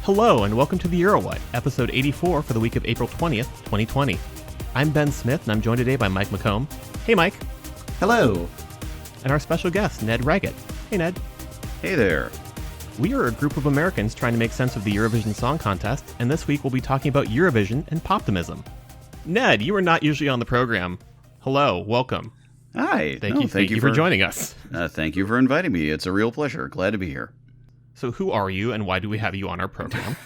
Hello and welcome to the Euro What, episode 84 for the week of April 20th, 2020. I'm Ben Smith and I'm joined today by Mike McComb. Hey Mike. Hello. And our special guest, Ned Raggett. Hey Ned. Hey there. We are a group of Americans trying to make sense of the Eurovision Song Contest, and this week we'll be talking about Eurovision and Poptimism. Ned, you are not usually on the program. Hello, welcome. Hi. Thank you for joining us. Thank you for inviting me. It's a real pleasure. Glad to be here. So who are you and why do we have you on our program?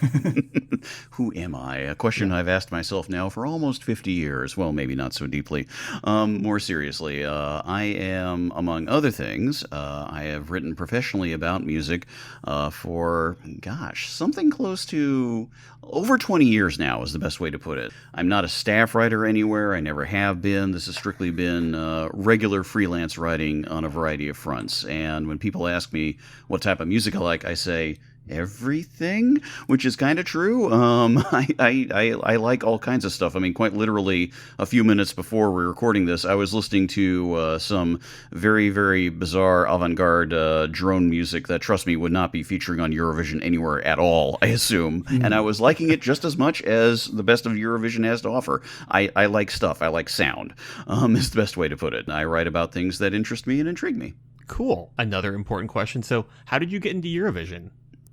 Who am I? A question I've asked myself now for almost 50 years. Well, maybe not so deeply. More seriously, I am, among other things, I have written professionally about music for, something close to over 20 years now is the best way to put it. I'm not a staff writer anywhere. I never have been. This has strictly been regular freelance writing on a variety of fronts. And when people ask me what type of music I like, I say, everything, which is kind of true. I like all kinds of stuff. I mean, quite literally, a few minutes before we're recording this, I was listening to some very, very bizarre avant-garde drone music that, trust me, would not be featuring on Eurovision anywhere at all, I assume. And I was liking it just as much as the best of Eurovision has to offer. I like stuff. I like sound, is the best way to put it. I write about things that interest me and intrigue me. Cool. Another important question. So how did you get into Eurovision?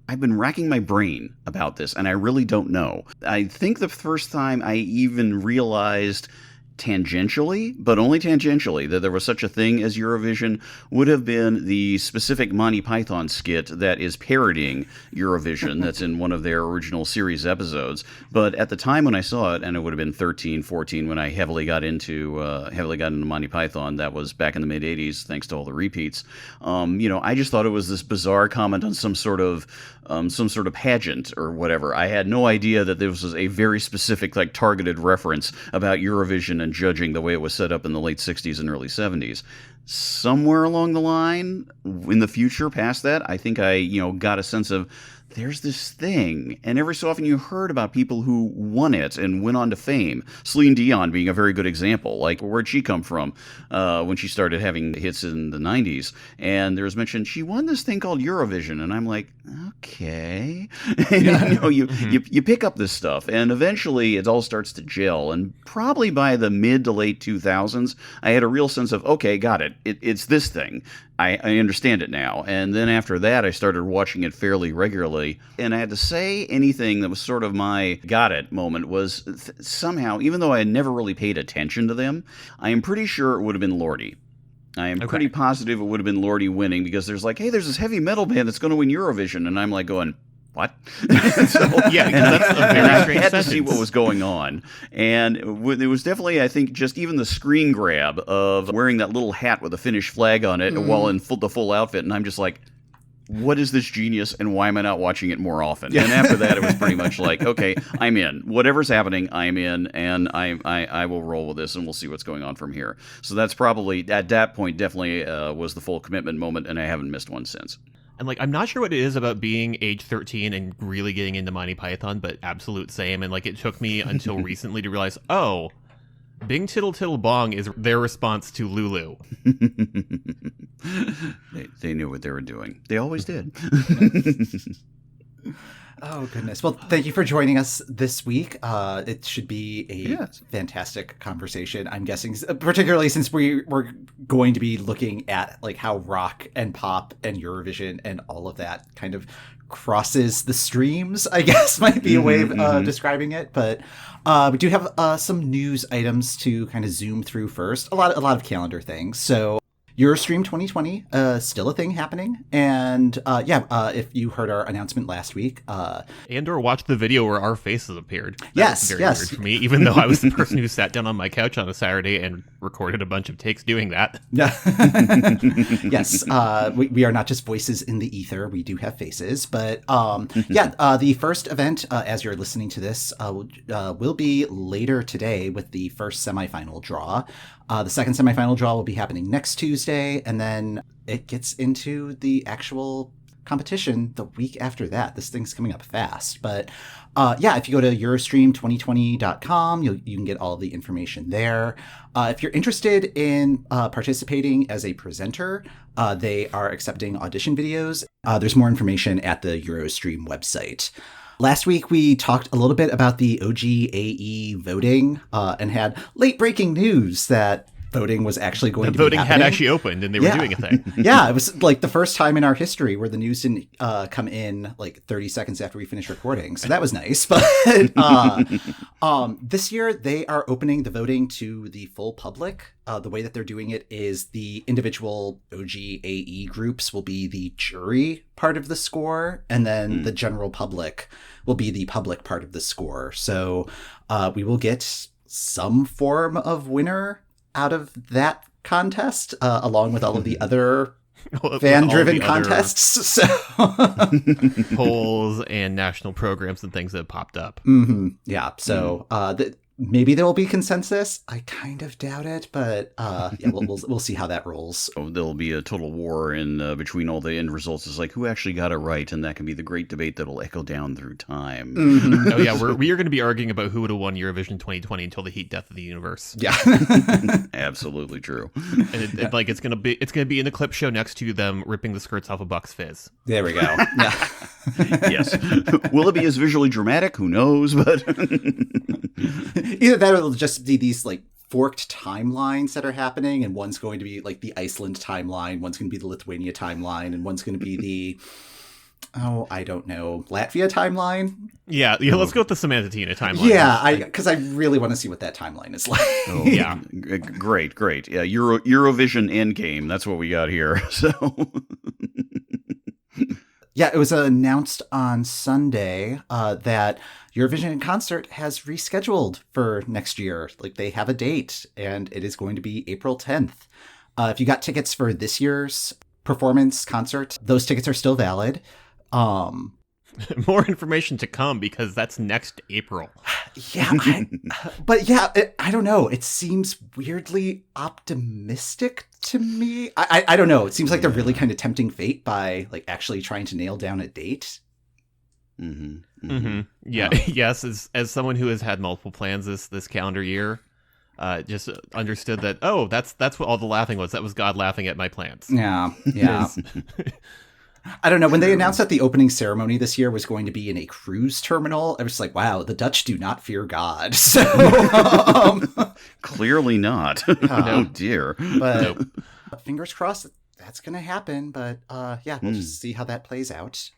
I've been racking my brain about this, and I really don't know. I think the first time I even realized tangentially, but only tangentially, that there was such a thing as Eurovision would have been the specific Monty Python skit that is parodying Eurovision that's in one of their original series episodes. But at the time when I saw it, and it would have been 13, 14 when I heavily got into Monty Python, that was back in the mid-'80s, thanks to all the repeats, I just thought it was this bizarre comment on some sort of pageant or whatever. I had no idea that this was a very specific, targeted reference about Eurovision and judging the way it was set up in the late 60s and early 70s. Somewhere along the line, in the future, past that, I think I, got a sense of, there's this thing, and every so often you heard about people who won it and went on to fame. Celine Dion being a very good example. Where'd she come from when she started having hits in the 90s? And there was mention, she won this thing called Eurovision, and I'm like, okay. You pick up this stuff, and eventually it all starts to gel, and probably by the mid to late 2000s, I had a real sense of, okay, got it. It's this thing. I understand it now. And then after that, I started watching it fairly regularly. And I had to say anything that was sort of my got it moment was somehow, even though I had never really paid attention to them, I am pretty sure it would have been Lordi. I am pretty positive it would have been Lordi winning because there's there's this heavy metal band that's going to win Eurovision. And I'm going, what? That's a very strange I had to see what was going on. And it was definitely, I think, just even the screen grab of wearing that little hat with a Finnish flag on it while in the full outfit. And I'm just like, what is this genius and why am I not watching it more often? Yeah. And after that, it was pretty much like, okay, I'm in. Whatever's happening, I'm in, and I will roll with this and we'll see what's going on from here. So that's probably, at that point, definitely was the full commitment moment, and I haven't missed one since. And I'm not sure what it is about being age 13 and really getting into Monty Python, but absolute same. And it took me until recently to realize, oh, Bing Tittle Tittle Bong is their response to Lulu. They knew what they were doing. They always did. Oh, goodness. Well, thank you for joining us this week. It should be a fantastic conversation, I'm guessing, particularly since we're going to be looking at how rock and pop and Eurovision and all of that kind of crosses the streams, I guess might be a way of describing it. But we do have some news items to kind of zoom through first. A lot of calendar things. So Eurostream 2020, still a thing happening. And if you heard our announcement last week. And or watched the video where our faces appeared. That was very weird for me, even though I was the person who sat down on my couch on a Saturday and recorded a bunch of takes doing that. Yeah. Yes. We are not just voices in the ether. We do have faces. But the first event, as you're listening to this, will be later today with the first semifinal draw. The second semifinal draw will be happening next Tuesday, and then it gets into the actual competition the week after that. This thing's coming up fast. But if you go to Eurostream2020.com, you can get all of the information there. If you're interested in participating as a presenter, they are accepting audition videos. There's more information at the Eurostream website. Last week, we talked a little bit about the OGAE voting and had late-breaking news that voting was actually going to be voting happening. had actually opened and they were doing a thing. Yeah, it was like the first time in our history where the news didn't come in like 30 seconds after we finished recording. So that was nice. But this year, they are opening the voting to the full public. The way that they're doing it is the individual OGAE groups will be the jury part of the score, and then the general public will be the public part of the score. So we will get some form of winner out of that contest, along with all of the other fan-driven contests. So polls and national programs and things that have popped up. Yeah. So maybe there will be consensus. I kind of doubt it, but yeah, we'll see how that rolls. Oh, there'll be a total war in between all the end results. It's like who actually got it right, and that can be the great debate that'll echo down through time. Oh yeah, we are going to be arguing about who would have won Eurovision 2020 until the heat death of the universe. Yeah, Absolutely true. And it's going to be in the clip show next to them ripping the skirts off of Buck's Fizz. there we go. Yeah. Yes. Will it be as visually dramatic? Who knows? But Either that or it'll just be these like forked timelines that are happening, and one's going to be like the Iceland timeline, one's going to be the Lithuania timeline, and one's going to be the I don't know, Latvia timeline. Yeah, let's go with the Samantha Tina timeline. Yeah, because I really want to see what that timeline is like. oh, Yeah. Great. Yeah, Eurovision Endgame. That's what we got here. So Yeah, it was announced on Sunday that Eurovision in Concert has rescheduled for next year. Like, they have a date, and it is going to be April 10th. If you got tickets for this year's performance concert, those tickets are still valid. More information to come because that's next April. Yeah, I don't know. It seems weirdly optimistic to me. I don't know. It seems like they're really kind of tempting fate by like actually trying to nail down a date. Yeah. Yes. As someone who has had multiple plans this calendar year, just understood that. Oh, that's what all the laughing was. That was God laughing at my plans. Yeah. I don't know. When they announced that the opening ceremony this year was going to be in a cruise terminal, I was like, wow, the Dutch do not fear God. So clearly not. Oh dear. But fingers crossed that's going to happen. But yeah, we'll just see how that plays out.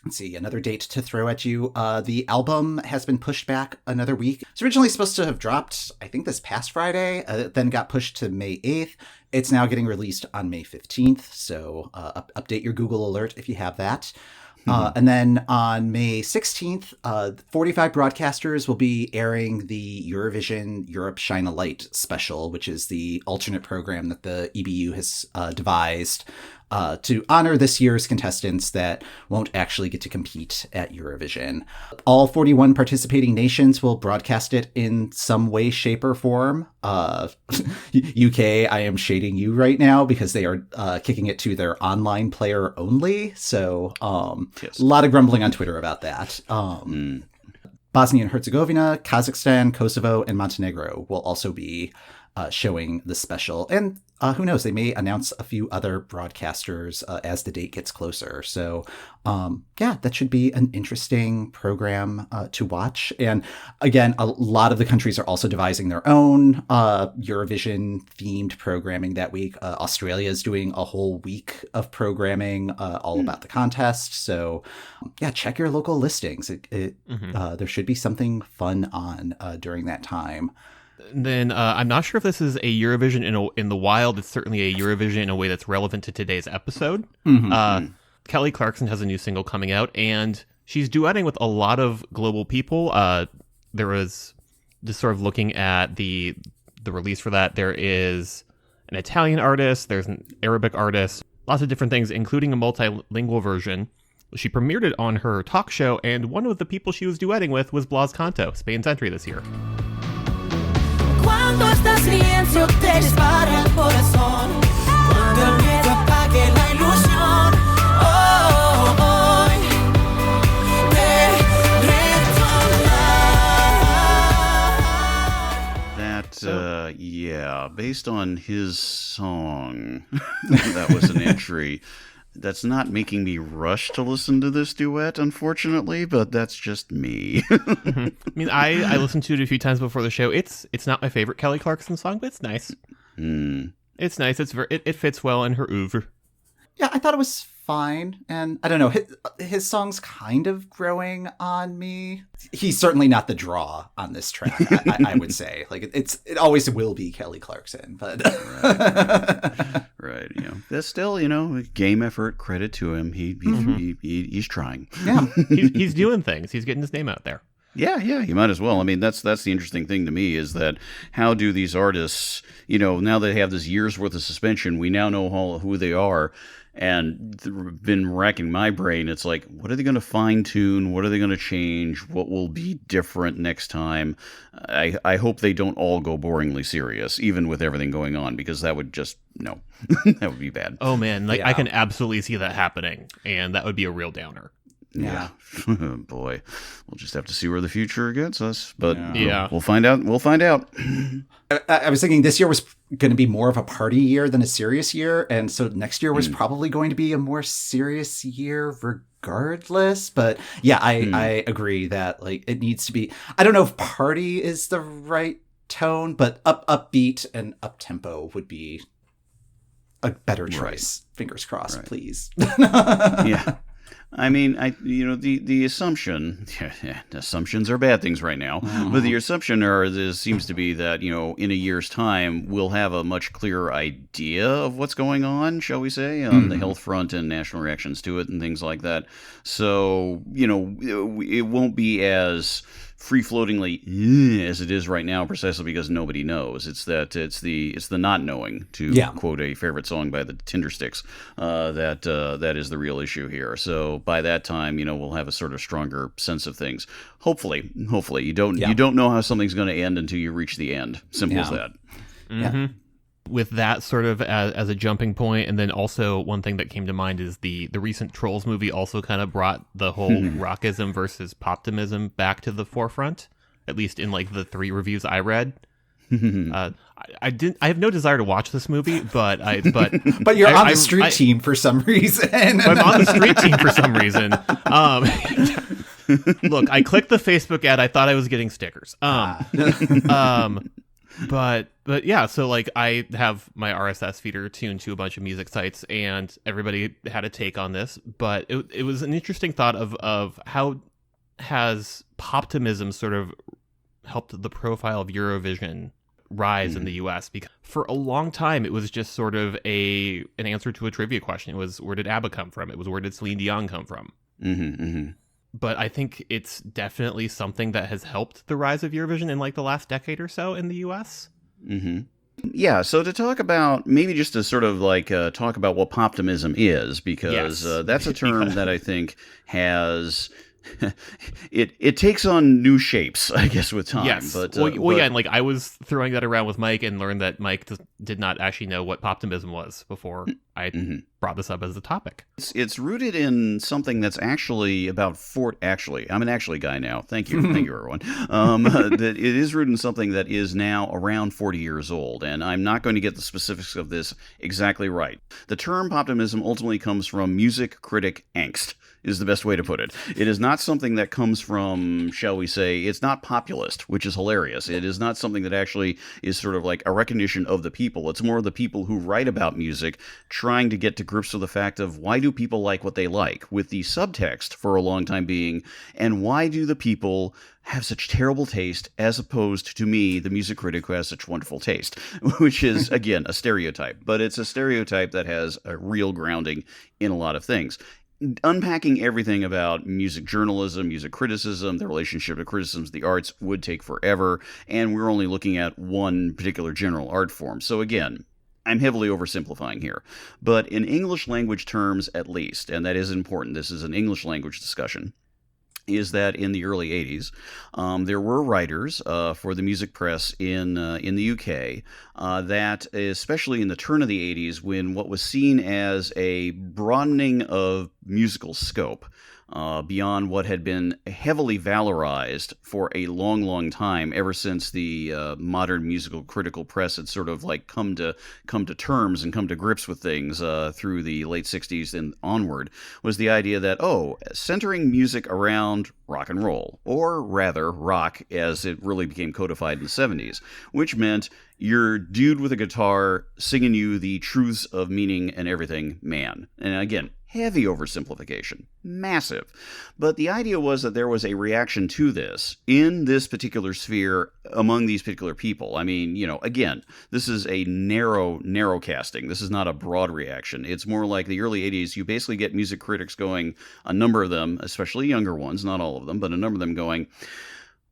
Let's see, another date to throw at you. The album has been pushed back another week. It's originally supposed to have dropped, I think, this past Friday, then got pushed to May 8th. It's now getting released on May 15th, so update your Google alert if you have that. And then on May 16th, 45 broadcasters will be airing the Eurovision Europe Shine a Light special, which is the alternate program that the EBU has devised to honor this year's contestants that won't actually get to compete at Eurovision. All 41 participating nations will broadcast it in some way, shape, or form. UK, I am shading you right now because they are kicking it to their online player only. So Yes. a lot of grumbling on Twitter about that. Bosnia and Herzegovina, Kazakhstan, Kosovo, and Montenegro will also be showing the special. And who knows, they may announce a few other broadcasters as the date gets closer. So yeah, that should be an interesting program to watch. And again, a lot of the countries are also devising their own Eurovision themed programming that week. Australia is doing a whole week of programming all about the contest. So yeah, check your local listings. There should be something fun on during that time. Then I'm not sure if this is a Eurovision in the wild. It's certainly a Eurovision in a way that's relevant to today's episode. Kelly Clarkson has a new single coming out, and she's duetting with a lot of global people. There was just sort of looking at the release for that. There is an Italian artist, there's an Arabic artist, lots of different things, including a multilingual version. She premiered it on her talk show, and one of the people she was duetting with was Blas Cantó, Spain's entry this year. Cuando estás bien se te dispara el corazón. Cuando el miedo apague la ilusión. Hoy te retornar. Yeah, based on his song, that was an entry. That's not making me rush to listen to this duet, unfortunately, but that's just me. I mean, I listened to it a few times before the show. It's not my favorite Kelly Clarkson song, but it's nice. It's nice. It fits well in her oeuvre. Yeah, I thought it was fine, and I don't know, his song's kind of growing on me. He's certainly not the draw on this track, I would say. Like it always will be Kelly Clarkson, but right. That's still a game effort. Credit to him. He's trying. Yeah, he's doing things. He's getting his name out there. Yeah, you might as well. I mean, that's the interesting thing to me is that how do these artists, now they have this year's worth of suspension, we now know who they are. And been racking my brain. It's like, what are they going to fine tune? What are they going to change? What will be different next time? I hope they don't all go boringly serious, even with everything going on, because that would just, no, that would be bad. Oh man, I can absolutely see that happening, and that would be a real downer. Yeah. Boy, we'll just have to see where the future gets us. But yeah. We'll find out. I was thinking this year was going to be more of a party year than a serious year. And so next year was probably going to be a more serious year regardless. But yeah, I agree that like it needs to be, I don't know if party is the right tone, but upbeat and up tempo would be a better choice. Right. Fingers crossed, please. Yeah. I mean, the assumption, assumptions are bad things right now, but the assumption seems to be that, in a year's time, we'll have a much clearer idea of what's going on, shall we say, on the health front and national reactions to it and things like that. So, it won't be as free-floating as it is right now, precisely because nobody knows. It's the not knowing, to quote a favorite song by the Tindersticks, that is the real issue here. So by that time, we'll have a sort of stronger sense of things. Hopefully, you don't know how something's going to end until you reach the end. Simple as that. Yeah. With that sort of as a jumping point, and then also one thing that came to mind is the recent Trolls movie also kind of brought the whole Rockism versus Poptimism back to the forefront, at least in like the 3 reviews I read. I have no desire to watch this movie, but you're on the street team for some reason. I'm on the street team for some reason. Look, I clicked the Facebook ad. I thought I was getting stickers. But yeah, so like I have my RSS feeder tuned to a bunch of music sites, and everybody had a take on this. But it was an interesting thought of how has Poptimism sort of helped the profile of Eurovision rise in the US, because for a long time it was just sort of an answer to a trivia question. It was, where did ABBA come from? It was, where did Celine Dion come from? But I think it's definitely something that has helped the rise of Eurovision in like the last decade or so in the US. Yeah, so to talk about, maybe just to sort of like talk about what Poptimism is, because that's a term that I think has... it takes on new shapes, I guess, with time. Yes. But, yeah, and like I was throwing that around with Mike and learned that Mike did not actually know what Poptimism was before I brought this up as a topic. It's rooted in something that's actually about actually, I'm an actually guy now. Thank you, everyone. That it is rooted in something that is now around 40 years old, and I'm not going to get the specifics of this exactly right. The term Poptimism ultimately comes from music critic angst, is the best way to put it. It is not something that comes from, shall we say, it's not populist, which is hilarious. It is not something that actually is sort of like a recognition of the people. It's more the people who write about music trying to get to grips with the fact of, why do people like what they like, with the subtext for a long time being, and why do the people have such terrible taste, as opposed to me, the music critic, who has such wonderful taste, which is, again, a stereotype. But it's a stereotype that has a real grounding in a lot of things. Unpacking everything about music journalism, music criticism, the relationship to criticisms, the arts, would take forever, and we're only looking at one particular general art form. So again, I'm heavily oversimplifying here, but in English language terms at least, and that is important, this is an English language discussion, is that in the early 80s, there were writers for the music press in the UK that, especially in the turn of the 80s, when what was seen as a broadening of musical scope beyond what had been heavily valorized for a long, long time, ever since the modern musical critical press had sort of like come to terms and come to grips with things through the late 60s and onward, was the idea that, centering music around rock and roll, or rather rock as it really became codified in the 70s, which meant your dude with a guitar singing you the truths of meaning and everything, man. And again, heavy oversimplification. Massive. But the idea was that there was a reaction to this in this particular sphere among these particular people. I mean, again, this is a narrow casting. This is not a broad reaction. It's more like the early 80s. You basically get music critics going, a number of them, especially younger ones, not all of them, but a number of them going,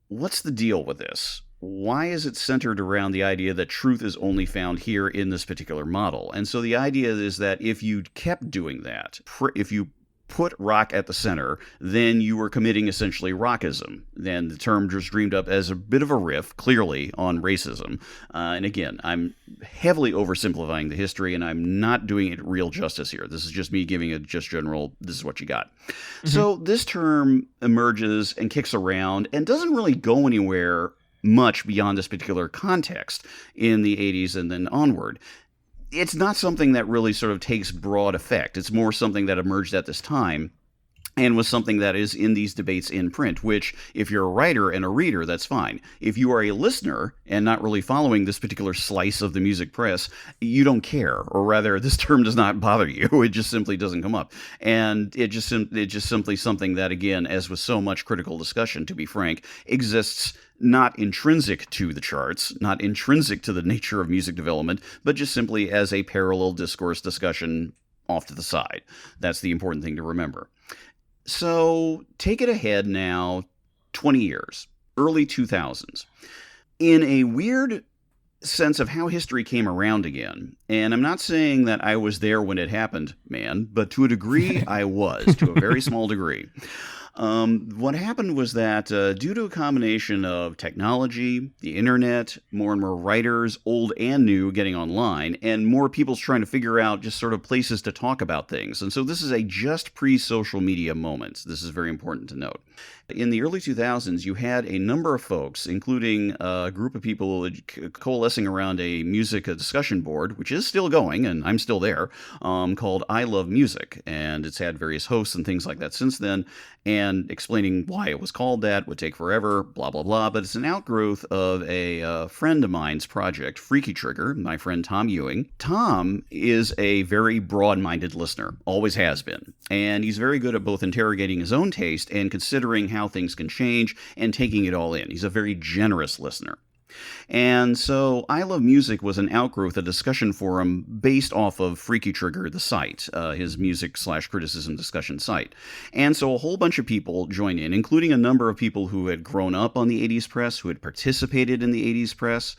what's the deal with this? Why is it centered around the idea that truth is only found here in this particular model? And so the idea is that if you kept doing that, if you put rock at the center, then you were committing essentially rockism. Then the term just dreamed up as a bit of a riff, clearly, on racism. And again, I'm heavily oversimplifying the history, and I'm not doing it real justice here. This is just me giving a just general, this is what you got. Mm-hmm. So this term emerges and kicks around and doesn't really go anywhere much beyond this particular context in the 80s and then onward. It's not something that really sort of takes broad effect. It's more something that emerged at this time and was something that is in these debates in print, which, if you're a writer and a reader, that's fine. If you are a listener and not really following this particular slice of the music press, you don't care, or rather, this term does not bother you. It just simply doesn't come up. And it's just simply something that, again, as with so much critical discussion, to be frank, exists not intrinsic to the charts, not intrinsic to the nature of music development, but just simply as a parallel discourse discussion off to the side. That's the important thing to remember. So take it ahead now 20 years, early 2000s. In a weird sense of how history came around again, and I'm not saying that I was there when it happened, man, but to a degree I was, to a very small degree. What happened was that due to a combination of technology, the internet, more and more writers, old and new, getting online, and more people's trying to figure out just sort of places to talk about things. And so this is a just pre-social media moment. This is very important to note. In the early 2000s, you had a number of folks, including a group of people coalescing around a music discussion board, which is still going, and I'm still there, called I Love Music. And it's had various hosts and things like that since then. And explaining why it was called that would take forever, blah, blah, blah. But it's an outgrowth of a friend of mine's project, Freaky Trigger, my friend Tom Ewing. Tom is a very broad-minded listener, always has been. And he's very good at both interrogating his own taste and considering how things can change and taking it all in. He's a very generous listener. And so I Love Music was an outgrowth, a discussion forum based off of Freaky Trigger, the site, his music/criticism discussion site. And so a whole bunch of people joined in, including a number of people who had grown up on the 80s press, who had participated in the 80s press,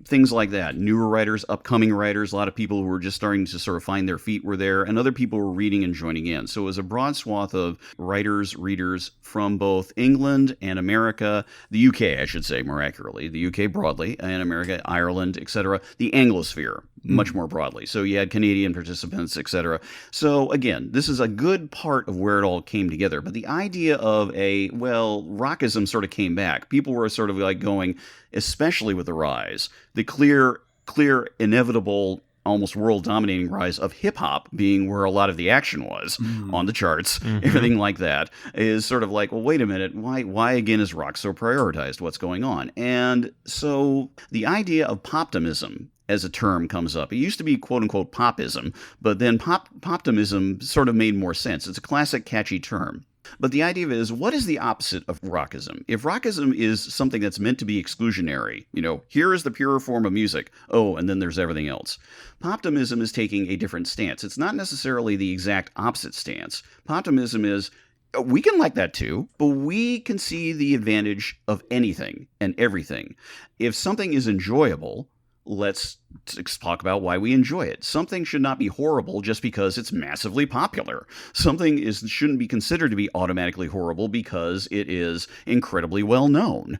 things like that. Newer writers, upcoming writers, a lot of people who were just starting to sort of find their feet were there, and other people were reading and joining in. So it was a broad swath of writers, readers from both England and America, the UK, I should say, more accurately, the UK broadly, and America, Ireland, etc., the Anglosphere, much more broadly. So you had Canadian participants, etc. So again, this is a good part of where it all came together. But the idea of rockism sort of came back. People were sort of like going, especially with the rise, the clear, inevitable, almost world-dominating rise of hip-hop being where a lot of the action was on the charts, everything like that, is sort of like, well, wait a minute, why again is rock so prioritized? What's going on? And so the idea of Poptimism as a term comes up. It used to be quote-unquote popism, but then Poptimism sort of made more sense. It's a classic, catchy term. But the idea is, what is the opposite of rockism? If rockism is something that's meant to be exclusionary, here is the pure form of music, and then there's everything else. Poptimism is taking a different stance. It's not necessarily the exact opposite stance. Poptimism is, we can like that too, but we can see the advantage of anything and everything. If something is enjoyable, let's talk about why we enjoy it. Something should not be horrible just because it's massively popular. Something shouldn't be considered to be automatically horrible because it is incredibly well known.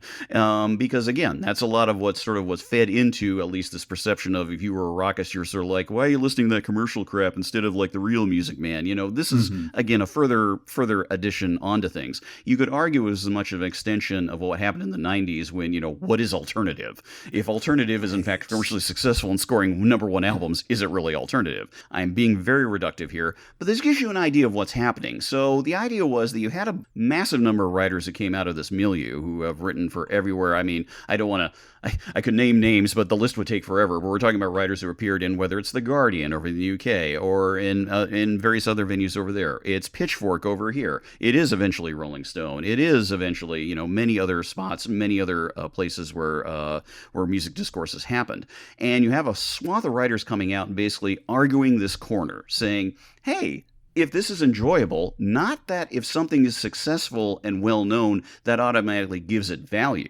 Because again, that's a lot of what sort of was fed into at least this perception of, if you were a rockist, you're sort of like, why are you listening to that commercial crap instead of like the real music, man? You know, this is again a further addition onto things. You could argue it was as much of an extension of what happened in the 90s when, you know, what is alternative? If alternative is in fact commercially successful and scoring #1 albums, is it really alternative? I'm being very reductive here, but this gives you an idea of what's happening. So the idea was that you had a massive number of writers that came out of this milieu who have written for everywhere. I mean, I don't want to, I could name names, but the list would take forever. But we're talking about writers who appeared in, whether it's The Guardian over in the UK or in various other venues over there. It's Pitchfork over here. It is eventually Rolling Stone. It is eventually, you know, many other spots, many other places where music discourses happened. And you have a swath of writers coming out and basically arguing this corner, saying, hey, if this is enjoyable, not that if something is successful and well known, that automatically gives it value.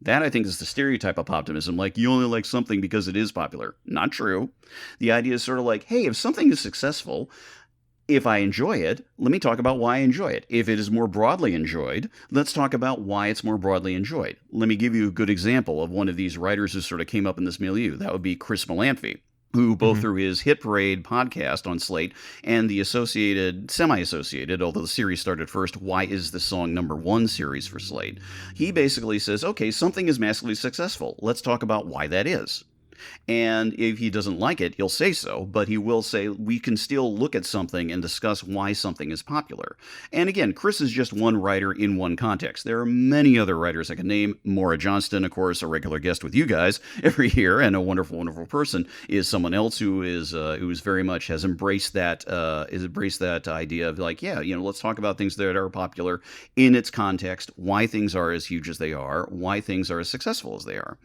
That, I think, is the stereotype of optimism, like you only like something because it is popular. Not true. The idea is sort of like, hey, if something is successful, if I enjoy it, let me talk about why I enjoy it. If it is more broadly enjoyed, let's talk about why it's more broadly enjoyed. Let me give you a good example of one of these writers who sort of came up in this milieu. That would be Chris Melanphy, who both through his Hit Parade podcast on Slate and the associated, semi-associated, although the series started first, Why Is This Song #1 series for Slate, he basically says, okay, something is massively successful. Let's talk about why that is. And if he doesn't like it, he'll say so, but he will say we can still look at something and discuss why something is popular. And again, Chris is just one writer in one context. There are many other writers I can name. Maura Johnston, of course, a regular guest with you guys every year, and a wonderful, wonderful person, is someone else who's very much has embraced that idea of like, yeah, you know, let's talk about things that are popular in its context, why things are as huge as they are, why things are as successful as they are.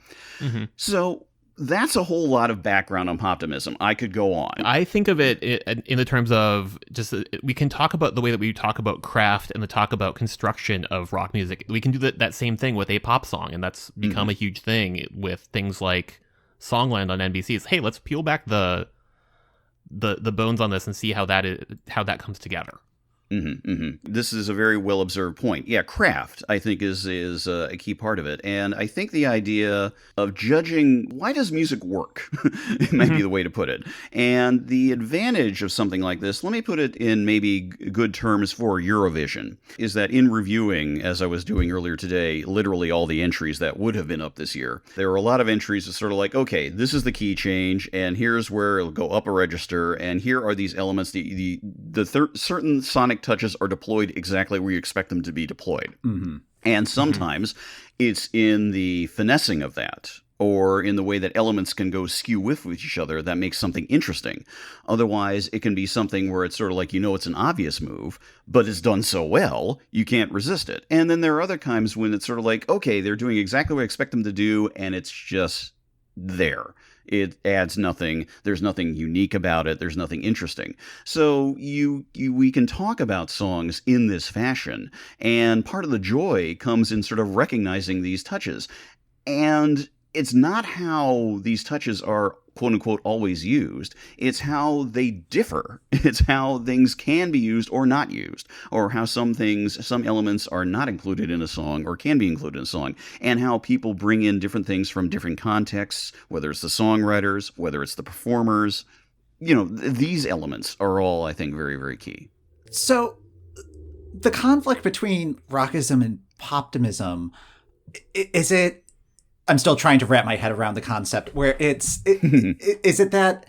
So that's a whole lot of background on Poptimism. I could go on. I think of it in the terms of just, we can talk about the way that we talk about craft and the talk about construction of rock music. We can do that same thing with a pop song, and that's become a huge thing with things like Songland on NBC. It's, hey, let's peel back the bones on this and see how that comes together. This is a very well observed point. Yeah, craft, I think, is a key part of it. And I think the idea of judging, why does music work? It might be the way to put it. And the advantage of something like this, let me put it in maybe good terms for Eurovision, is that in reviewing, as I was doing earlier today, literally all the entries that would have been up this year, there were a lot of entries that sort of like, okay, this is the key change, and here's where it'll go up a register, and here are these elements, certain sonic touches are deployed exactly where you expect them to be deployed. And sometimes it's in the finessing of that, or in the way that elements can go skew with each other that makes something interesting. Otherwise, it can be something where it's sort of like, you know, it's an obvious move, but it's done so well, you can't resist it. And then there are other times when it's sort of like, okay, they're doing exactly what I expect them to do, and it's just there. It adds nothing. There's nothing unique about it. There's nothing interesting. So we can talk about songs in this fashion, and part of the joy comes in sort of recognizing these touches. And it's not how these touches are, quote unquote, always used. It's how they differ. It's how things can be used or not used, or how some elements are not included in a song or can be included in a song, and how people bring in different things from different contexts, whether it's the songwriters, whether it's the performers. You know, these elements are all, I think, very, very key. So the conflict between rockism and poptimism, is it, I'm still trying to wrap my head around the concept where is it that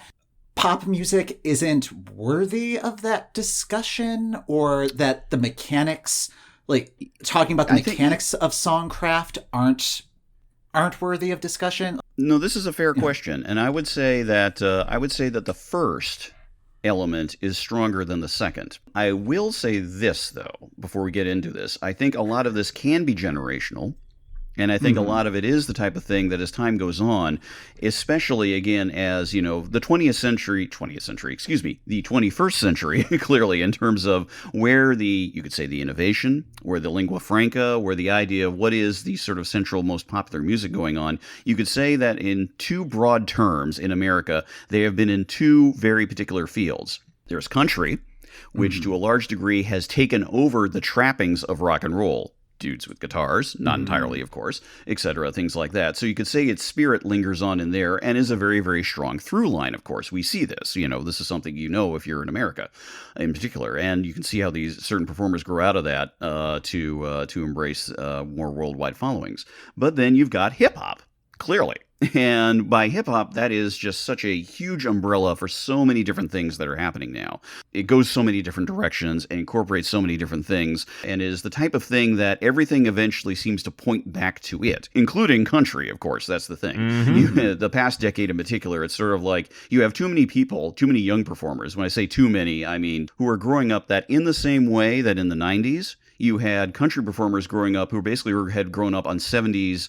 pop music isn't worthy of that discussion, or that the mechanics, like talking about the mechanics of songcraft aren't worthy of discussion? No, this is a fair question. And I would say that the first element is stronger than the second. I will say this, though, before we get into this. I think a lot of this can be generational. And I think a lot of it is the type of thing that as time goes on, especially again as, the 21st century, clearly in terms of where you could say the innovation, where the lingua franca, where the idea of what is the sort of central most popular music going on, you could say that in two broad terms in America, they have been in two very particular fields. There's country, which to a large degree has taken over the trappings of rock and roll. Dudes with guitars, not entirely, of course, etc., things like that. So you could say its spirit lingers on in there and is a very, very strong through line, of course. We see this. This is something if you're in America in particular. And you can see how these certain performers grow out of that to embrace more worldwide followings. But then you've got hip-hop, clearly. And by hip-hop, that is just such a huge umbrella for so many different things that are happening now. It goes so many different directions and incorporates so many different things and is the type of thing that everything eventually seems to point back to it, including country, of course. That's the thing. The past decade in particular, it's sort of like you have too many people, too many young performers. When I say too many, I mean who are growing up that in the same way that in the 90s, you had country performers growing up who basically had grown up on 70s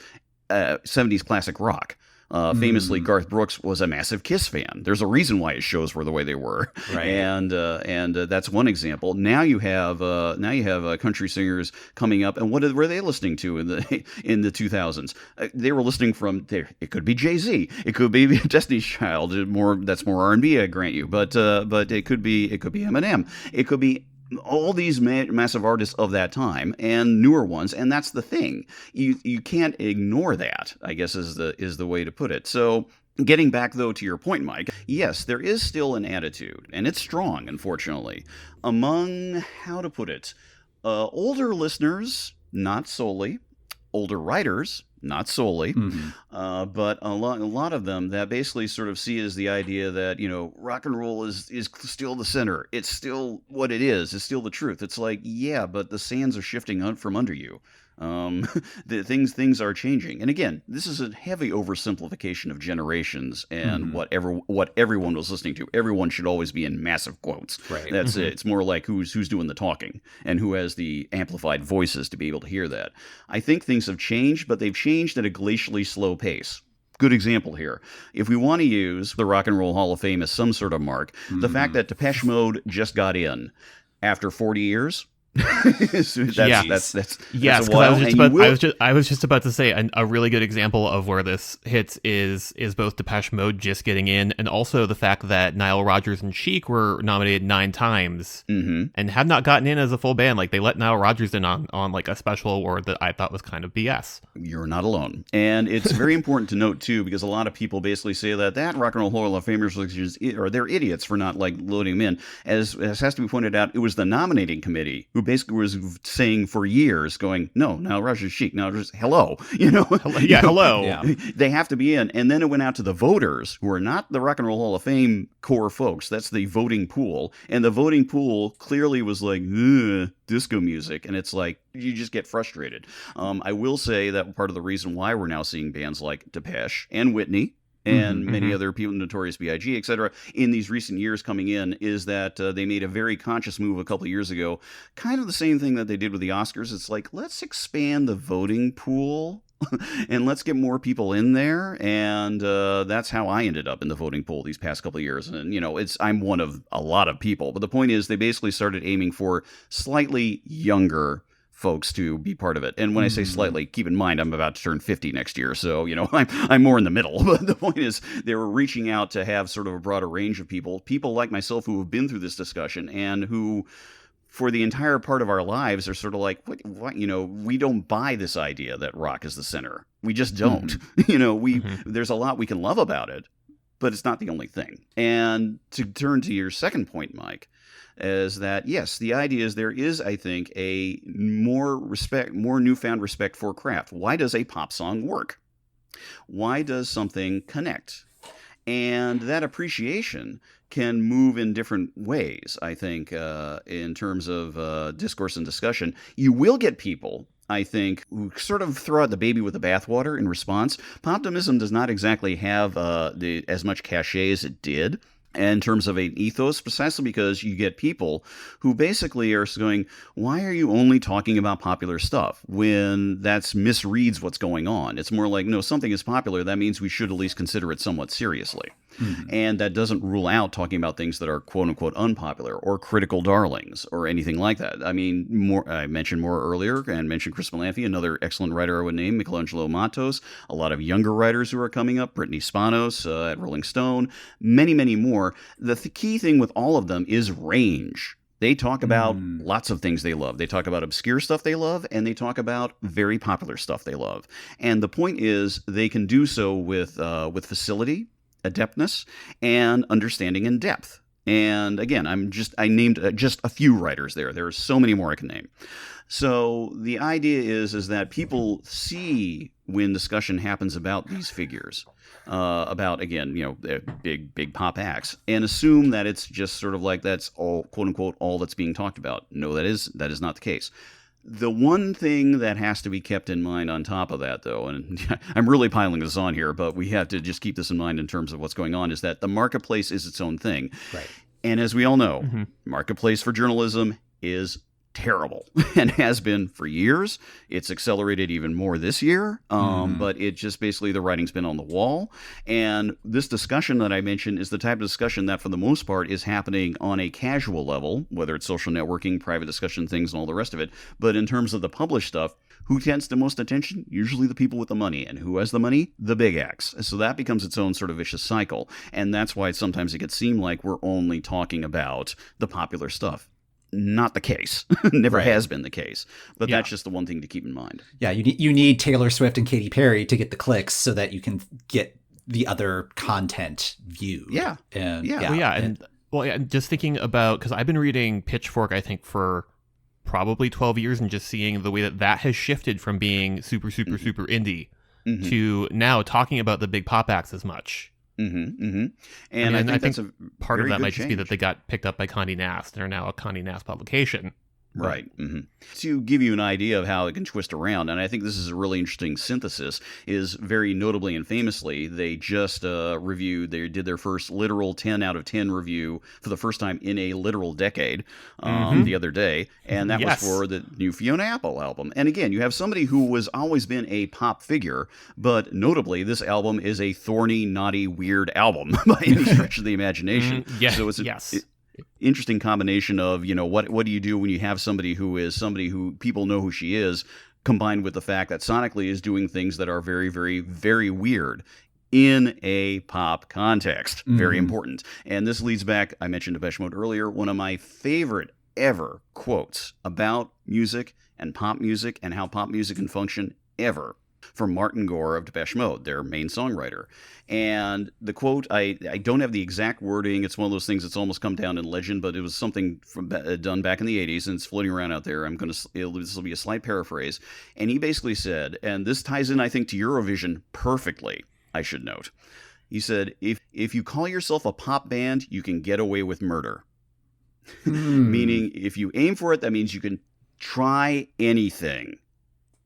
classic rock. Famously, Garth Brooks was a massive Kiss fan. There's a reason why his shows were the way they were, right? And that's one example. Now you have country singers coming up, and what were they listening to in the 2000s? They were listening from there. It could be Jay-Z, it could be Destiny's Child. That's more R&B, I grant you, but it could be Eminem, it could be all these massive artists of that time and newer ones, and that's the thing. You can't ignore that, I guess is the way to put it. So getting back though to your point, Mike, yes, there is still an attitude, and it's strong, unfortunately, among, how to put it, older listeners, not solely, older writers, not solely, but a lot of them that basically sort of see as the idea that, rock and roll is still the center. It's still what it is. It's still the truth. It's like, yeah, but the sands are shifting out from under you. The things are changing. And again, this is a heavy oversimplification of generations and what everyone was listening to. Everyone should always be in massive quotes. Right. That's it. It's more like who's doing the talking and who has the amplified voices to be able to hear that. I think things have changed, but they've changed at a glacially slow pace. Good example here. If we want to use the Rock and Roll Hall of Fame as some sort of mark, the fact that Depeche Mode just got in after 40 years, that's a while. I was just about to say a really good example of where this hits is both Depeche Mode just getting in, and also the fact that Nile Rodgers and Chic were nominated 9 times and have not gotten in as a full band. Like, they let Nile Rodgers in on like a special award that I thought was kind of BS. You're not alone. And it's very important to note too, because a lot of people basically say that Rock and Roll Hall of Famers or they're idiots for not like loading them in. As has to be pointed out, it was the nominating committee who basically was saying for years, going, no, Nile Rodgers, Chic, Nile Rodgers, hello, hello. Yeah. They have to be in. And then it went out to the voters, who are not the Rock and Roll Hall of Fame core folks. That's the voting pool, and the voting pool clearly was like, disco music, and it's like you just get frustrated. I will say that part of the reason why we're now seeing bands like Depeche and Whitney and many other people, Notorious B.I.G., etc., in these recent years coming in, is that they made a very conscious move a couple of years ago, kind of the same thing that they did with the Oscars. It's like, let's expand the voting pool and let's get more people in there, and that's how I ended up in the voting pool these past couple of years. And I'm one of a lot of people, but the point is they basically started aiming for slightly younger folks to be part of it. And when I say slightly, keep in mind I'm about to turn 50 next year, so I'm more in the middle. But the point is, they were reaching out to have sort of a broader range of people like myself who have been through this discussion and who, for the entire part of our lives, are sort of like, what we don't buy this idea that rock is the center. We just don't. There's a lot we can love about it, but it's not the only thing. And to turn to your second point, Mike, is that, yes, the idea is there is, I think, a more newfound respect for craft. Why does a pop song work? Why does something connect? And that appreciation can move in different ways, I think, in terms of discourse and discussion. You will get people, I think, who sort of throw out the baby with the bathwater in response. Poptimism does not exactly have as much cachet as it did in terms of an ethos, precisely because you get people who basically are going, why are you only talking about popular stuff when that's misreads what's going on? It's more like, no, something is popular. That means we should at least consider it somewhat seriously. Mm-hmm. And that doesn't rule out talking about things that are quote unquote unpopular or critical darlings or anything like that. I mean, I mentioned more earlier and mentioned Chris Malanfi, another excellent writer I would name, Michelangelo Matos, a lot of younger writers who are coming up, Brittany Spanos at Rolling Stone, many, many more. The key thing with all of them is range. They talk about lots of things they love. They talk about obscure stuff they love, and they talk about very popular stuff they love. And the point is, they can do so with facility, adeptness, and understanding and depth. And again, I named just a few writers there. There are so many more I can name. So the idea is that people see when discussion happens about these figures, about, again, big pop acts, and assume that it's just sort of like that's all, quote unquote, all that's being talked about. No, that is not the case. The one thing that has to be kept in mind on top of that, though, and I'm really piling this on here, but we have to just keep this in mind in terms of what's going on, is that the marketplace is its own thing. Right. And as we all know, marketplace for journalism is terrible and has been for years. It's accelerated even more this year, but it just basically the writing's been on the wall. And this discussion that I mentioned is the type of discussion that for the most part is happening on a casual level, whether it's social networking, private discussion things, and all the rest of it. But in terms of the published stuff, who gets the most attention? Usually the people with the money. And who has the money? The big acts. So that becomes its own sort of vicious cycle. And that's why sometimes it can seem like we're only talking about the popular stuff. Not the case. Never has been the case. But that's just the one thing to keep in mind. Yeah, you need Taylor Swift and Katy Perry to get the clicks so that you can get the other content viewed. Yeah. And just thinking about, because I've been reading Pitchfork, I think, for probably 12 years, and just seeing the way that has shifted from being super indie to now talking about the big pop acts as much. And I think that's a part of that might change. just be that they got picked up by Condé Nast and are now a Condé Nast publication. Right. To give you an idea of how it can twist around, and I think this is a really interesting synthesis, is very notably and famously, they just did their first literal 10 out of 10 review for the first time in a literal decade the other day, and that was for the new Fiona Apple album. And again, you have somebody who has always been a pop figure, but notably, this album is a thorny, naughty, weird album by any stretch of the imagination. So it's interesting combination of, what do you do when you have somebody who people know who she is, combined with the fact that sonically is doing things that are very, very, very weird in a pop context. Very important. And this leads back, I mentioned Depeche Mode earlier, one of my favorite ever quotes about music and how pop music can function ever, from Martin Gore of Depeche Mode, their main songwriter. And the quote, I don't have the exact wording. It's one of those things that's almost come down in legend, but it was something done back in the 80s, and it's floating around out there. This will be a slight paraphrase. And he basically said, and this ties in, I think, to Eurovision perfectly, I should note. He said, if you call yourself a pop band, you can get away with murder. Meaning, if you aim for it, that means you can try anything.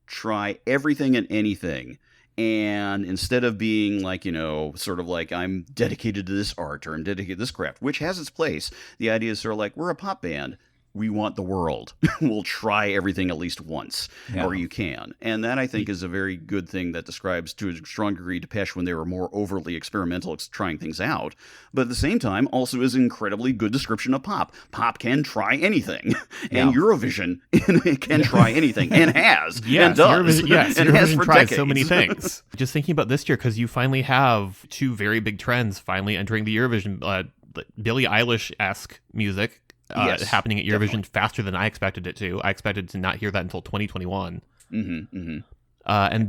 Try everything and anything. And instead of being like, sort of like, I'm dedicated to this art or I'm dedicated to this craft, which has its place, the idea is sort of like, we're a pop band. We want the world. We'll try everything at least once, or you can. And that, I think, is a very good thing that describes, to a strong degree, Depeche when they were more overtly experimental, trying things out. But at the same time, also is an incredibly good description of pop. Pop can try anything. And Eurovision can try anything, and has, and does. And Eurovision has for tried decades. So many things. Just thinking about this year, because you finally have two very big trends finally entering the Eurovision, Billie Eilish-esque music, happening at Eurovision faster than I expected it to. I expected to not hear that until 2021. And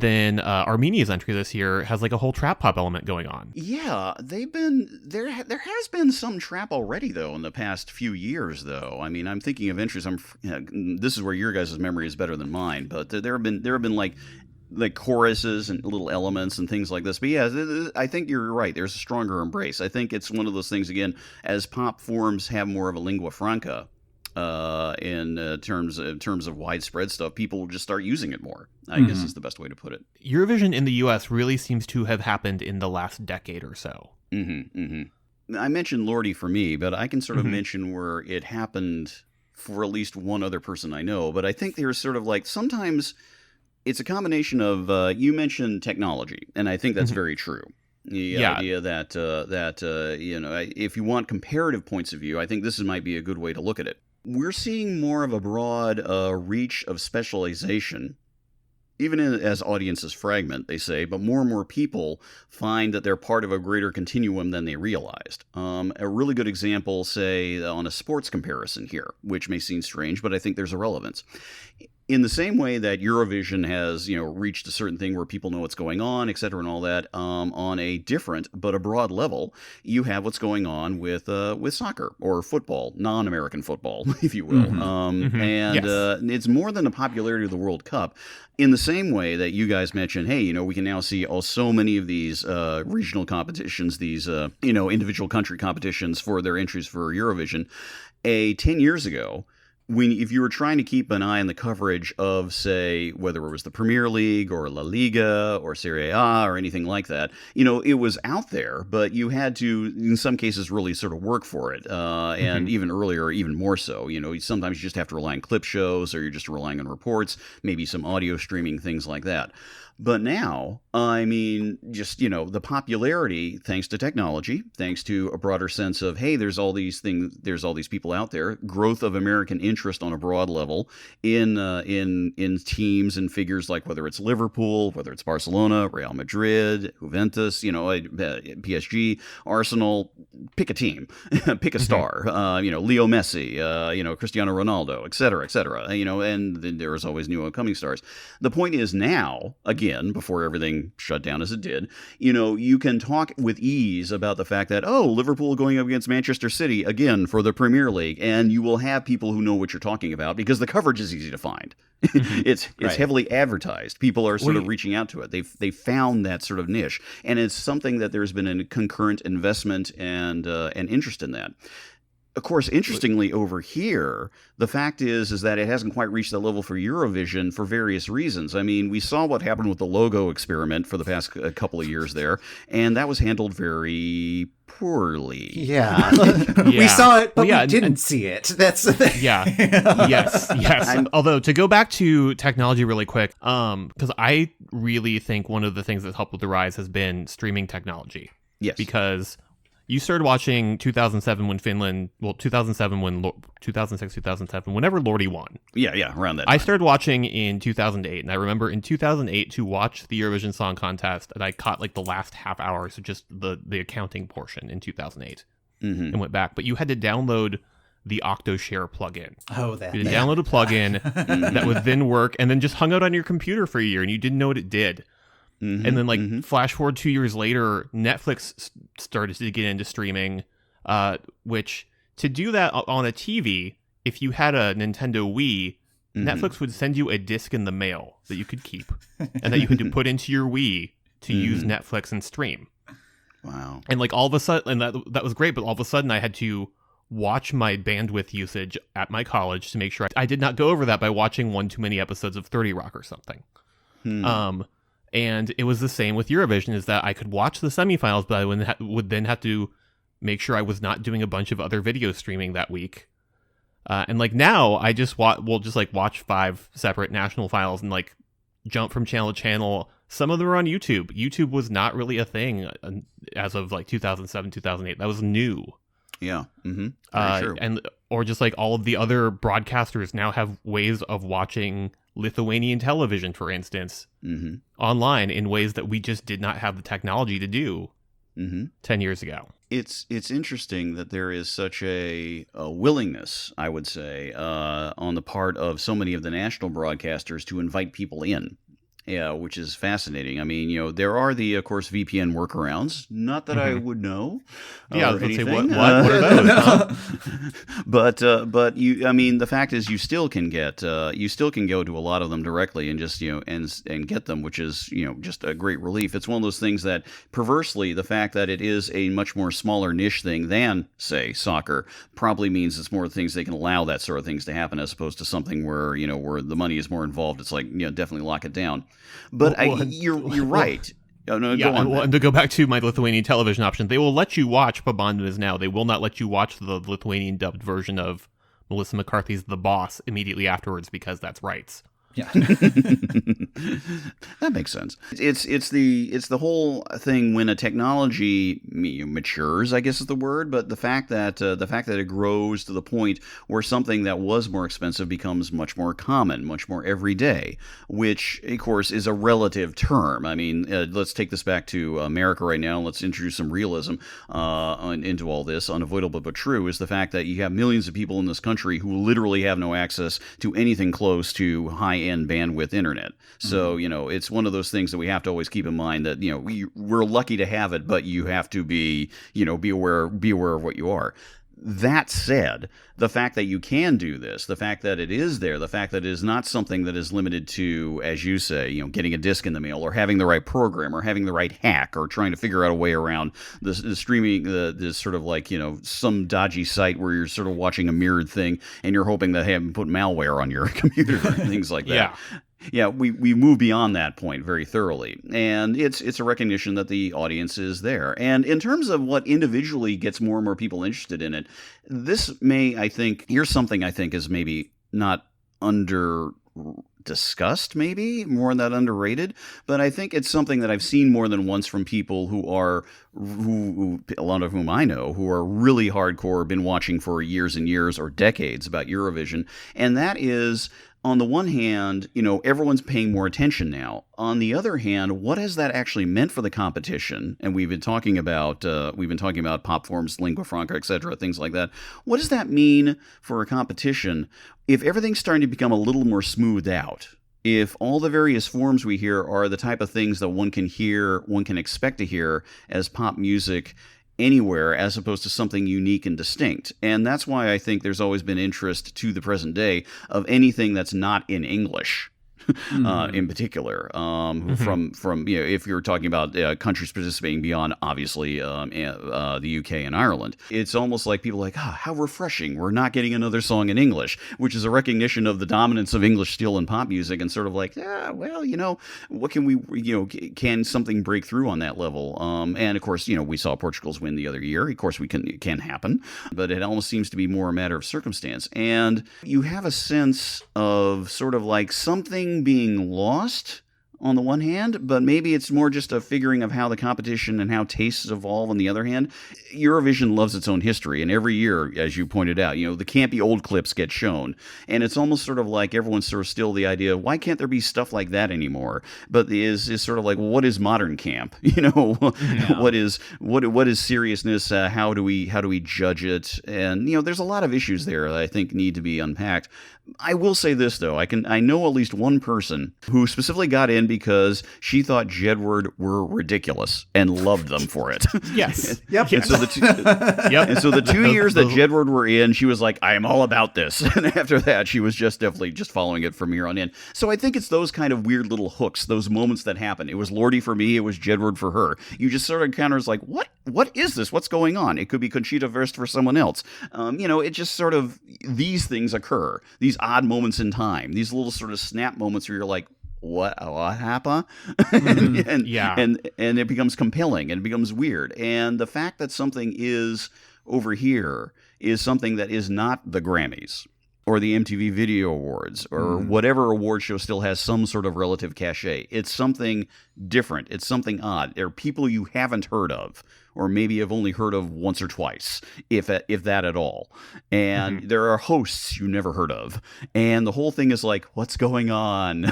then Armenia's entry this year has like a whole trap pop element going on. Yeah, there has been some trap already though in the past few years though. I mean, I'm thinking of entries. This is where your guys' memory is better than mine, but there have been like choruses and little elements and things like this. But yeah, I think you're right. There's a stronger embrace. I think it's one of those things, again, as pop forms have more of a lingua franca in terms of widespread stuff, people will just start using it more, I guess is the best way to put it. Eurovision in the US really seems to have happened in the last decade or so. I mentioned Lordy for me, but I can sort of mention where it happened for at least one other person I know. But I think there's sort of like sometimes it's a combination of you mentioned technology, and I think that's very true. The idea that if you want comparative points of view, I think this might be a good way to look at it. We're seeing more of a broad reach of specialization, even as audiences fragment, they say, but more and more people find that they're part of a greater continuum than they realized. A really good example, say, on a sports comparison here, which may seem strange, but I think there's a relevance. In the same way that Eurovision has, reached a certain thing where people know what's going on, et cetera, and all that, on a different but a broad level, you have what's going on with soccer or football, non-American football, if you will. It's more than the popularity of the World Cup. In the same way that you guys mentioned, hey, we can now see so many of these regional competitions, these individual country competitions for their entries for Eurovision. 10 years ago, if you were trying to keep an eye on the coverage of, say, whether it was the Premier League or La Liga or Serie A or anything like that, it was out there, but you had to, in some cases, really sort of work for it. And even earlier, even more so. Sometimes you just have to rely on clip shows, or you're just relying on reports, maybe some audio streaming, things like that. But now, the popularity, thanks to technology, thanks to a broader sense of, hey, there's all these things, there's all these people out there, growth of American interest on a broad level in teams and figures like whether it's Liverpool, whether it's Barcelona, Real Madrid, Juventus, PSG, Arsenal, pick a team, pick a star, Leo Messi, Cristiano Ronaldo, et cetera, and there's always new upcoming stars. The point is now, again, before everything shut down as it did, you can talk with ease about the fact that, Liverpool going up against Manchester City again for the Premier League, and you will have people who know what you're talking about because the coverage is easy to find. It's heavily advertised. People are sort of reaching out to it. They found that sort of niche, and it's something that there's been a concurrent investment and interest in that. Of course, interestingly, over here, the fact is that it hasn't quite reached that level for Eurovision for various reasons. I mean, we saw what happened with the logo experiment for the past couple of years there, and that was handled very poorly. Yeah. We saw it, but we didn't see it. That's the thing. Yeah. Yes. Although, to go back to technology really quick, because I really think one of the things that's helped with the rise has been streaming technology. Yes. Because you started watching 2007 when Finland, 2007 when 2006, 2007, whenever Lordy won. Yeah, around that time. I started watching in 2008, and I remember in 2008 to watch the Eurovision Song Contest, and I caught like the last half hour, so just the accounting portion in 2008, and went back. But you had to download the OctoShare plugin. Oh, that. You had to download a plugin that would then work, and then just hung out on your computer for a year, and you didn't know what it did. And then, flash forward 2 years later, Netflix started to get into streaming, which, to do that on a TV, if you had a Nintendo Wii, Netflix would send you a disc in the mail that you could keep, and that you could put into your Wii to use Netflix and stream. Wow. And, all of a sudden, and that was great, but all of a sudden I had to watch my bandwidth usage at my college to make sure I did not go over that by watching one too many episodes of 30 Rock or something. And it was the same with Eurovision, is that I could watch the semifinals, but I would then have to make sure I was not doing a bunch of other video streaming that week. And now I just watch 5 separate national files and jump from channel to channel. Some of them are on YouTube. YouTube was not really a thing as of 2007, 2008. That was new. Yeah. Sure. Or just all of the other broadcasters now have ways of watching Lithuanian television, for instance, online in ways that we just did not have the technology to do 10 years ago. It's interesting that there is such a willingness, I would say, on the part of so many of the national broadcasters to invite people in. Yeah, which is fascinating. I mean, there are of course, VPN workarounds. Not that I would know. Yeah, I was going to say, what are those? But the fact is, you still can go to a lot of them directly and just and get them, which is just a great relief. It's one of those things that, perversely, the fact that it is a much more smaller niche thing than, say, soccer probably means it's more things they can allow that sort of things to happen, as opposed to something where where the money is more involved. It's definitely lock it down. But you're right. Oh, no, Yeah, go on. and to go back to my Lithuanian television option, they will let you watch Pabondas now. They will not let you watch the Lithuanian dubbed version of Melissa McCarthy's The Boss immediately afterwards because that's rights. Yeah. That makes sense. It's the whole thing when a technology matures, I guess is the word, but the fact that it grows to the point where something that was more expensive becomes much more common, much more everyday, which of course is a relative term. I mean, let's take this back to America right now. Let's introduce some realism into all this. Unavoidable but true is the fact that you have millions of people in this country who literally have no access to anything close to high-end bandwidth internet. So, it's one of those things that we have to always keep in mind that, we're lucky to have it, but you have to be aware of what you are. That said, the fact that you can do this, the fact that it is there, the fact that it is not something that is limited to, as you say, getting a disc in the mail or having the right program or having the right hack or trying to figure out a way around the streaming, this sort of like, some dodgy site where you're sort of watching a mirrored thing and you're hoping that they haven't put malware on your computer and things like that. Yeah. Yeah, we move beyond that point very thoroughly, and it's a recognition that the audience is there. And in terms of what individually gets more and more people interested in it, here's something I think is maybe not under discussed, maybe more than underrated, but I think it's something that I've seen more than once from people who a lot of whom I know, who are really hardcore, been watching for years and years or decades about Eurovision, and that is, on the one hand, everyone's paying more attention now. On the other hand, what has that actually meant for the competition? And we've been talking about pop forms, lingua franca, etc., things like that. What does that mean for a competition if everything's starting to become a little more smoothed out? If all the various forms we hear are the type of things that one can expect to hear as pop music anywhere, as opposed to something unique and distinct. And that's why I think there's always been interest to the present day of anything that's not in English. In particular, from if you're talking about countries participating beyond obviously the UK and Ireland, it's almost like people are like, how refreshing, we're not getting another song in English, which is a recognition of the dominance of English still in pop music, and sort of like, what can we, can something break through on that level? And of course, we saw Portugal's win the other year. Of course, it can happen, but it almost seems to be more a matter of circumstance. And you have a sense of sort of like something being lost on the one hand, but maybe it's more just a figuring of how the competition and how tastes evolve on the other hand. Eurovision loves its own history, and every year, as you pointed out, the campy old clips get shown, and it's almost sort of like everyone's sort of still the idea of why can't there be stuff like that anymore? But is sort of like, well, what is modern camp? What is seriousness? How do we judge it? And there's a lot of issues there that I think need to be unpacked. I will say this though, I know at least one person who specifically got in because she thought Jedward were ridiculous and loved them for it. Yes. Yep. And so the 2 years that Jedward were in, she was like, I am all about this. And after that, she was definitely following it from here on in. So I think it's those kind of weird little hooks, those moments that happen. It was Lordi for me, it was Jedward for her. You just sort of encounters like, what is this? What's going on? It could be Conchita Wurst for someone else. It just sort of, these things occur. These odd moments in time, these little sort of snap moments where you're like, what happened? and it becomes compelling and it becomes weird. And the fact that something is over here is something that is not the Grammys or the MTV Video Awards or whatever award show still has some sort of relative cachet. It's something different. It's something odd. There are people you haven't heard of, or maybe have only heard of once or twice, if that at all. And there are hosts you never heard of. And the whole thing is like, what's going on?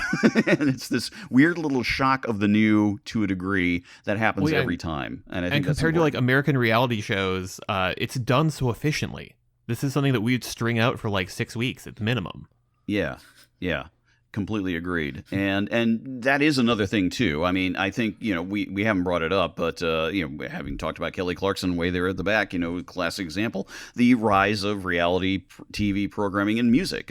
And it's this weird little shock of the new to a degree that happens every time. And I think compared to like American reality shows, it's done so efficiently. This is something that we'd string out for like 6 weeks at minimum. Yeah. Completely agreed. And that is another thing too. I mean, I think, we haven't brought it up, but having talked about Kelly Clarkson way there at the back, classic example, the rise of reality TV programming and music,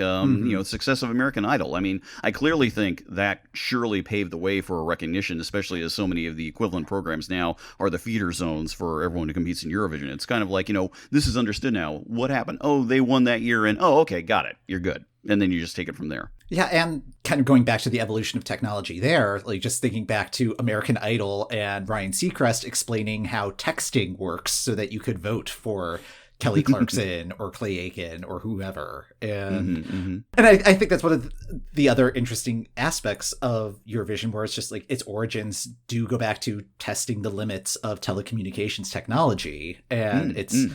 success of American Idol. I mean, I clearly think that surely paved the way for a recognition, especially as so many of the equivalent programs now are the feeder zones for everyone who competes in Eurovision. It's kind of like, this is understood now. What happened? Oh, they won that year, and okay, got it. You're good. And then you just take it from there. Yeah, and kind of going back to the evolution of technology there, like just thinking back to American Idol and Ryan Seacrest explaining how texting works so that you could vote for Kelly Clarkson or Clay Aiken or whoever. And and I think that's one of the other interesting aspects of Eurovision, where it's just like its origins do go back to testing the limits of telecommunications technology, and it's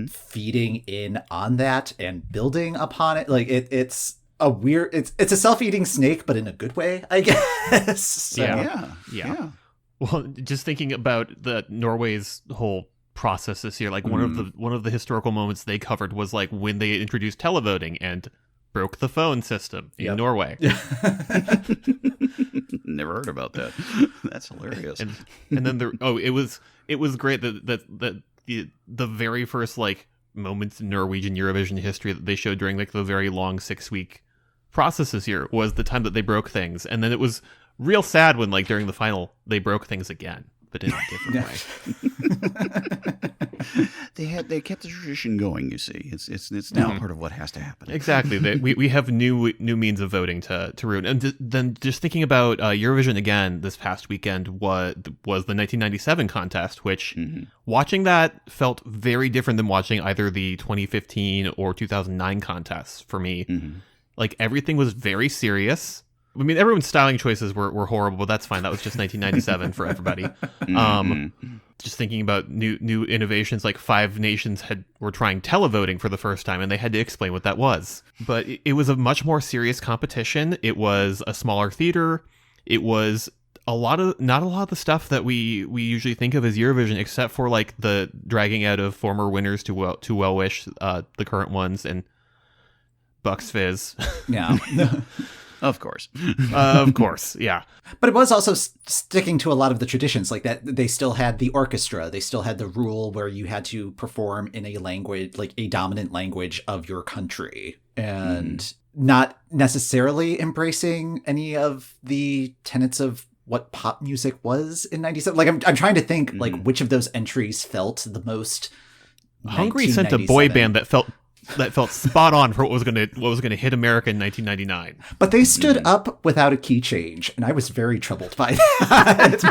feeding in on that and building upon it. Like it's a weird, it's a self-eating snake, but in a good way, I guess. So, Yeah. Well, just thinking about the Norway's whole process this year, like one of the historical moments they covered was like when they introduced televoting and broke the phone system in Norway. Never heard about that. That's hilarious. And then it was great that the very first like moments in Norwegian Eurovision history that they showed during like the very long 6-week process this year was the time that they broke things, and then it was real sad when like during the final they broke things again, but in a different way. They kept the tradition going. You see, it's now part of what has to happen. Exactly. We have new means of voting to ruin. And then just thinking about Eurovision again this past weekend was the 1997 contest, which watching that felt very different than watching either the 2015 or 2009 contests for me. Like everything was very serious. I mean, everyone's styling choices were horrible, but that's fine. That was just 1997 for everybody. Just thinking about new innovations, like 5 nations were trying televoting for the first time, and they had to explain what that was. But it was a much more serious competition. It was a smaller theater. It was not a lot of the stuff that we usually think of as Eurovision, except for like the dragging out of former winners to well wish the current ones and Bucks Fizz. Yeah. Of course. Of course, yeah. But it was also sticking to a lot of the traditions, like that they still had the orchestra. They still had the rule where you had to perform in a language, like a dominant language of your country, and not necessarily embracing any of the tenets of what pop music was in 97. Like I'm trying to think like which of those entries felt the most Hungary sent a boy band that felt spot on for what was gonna hit America in 1999. But they stood up without a key change, and I was very troubled by that. It's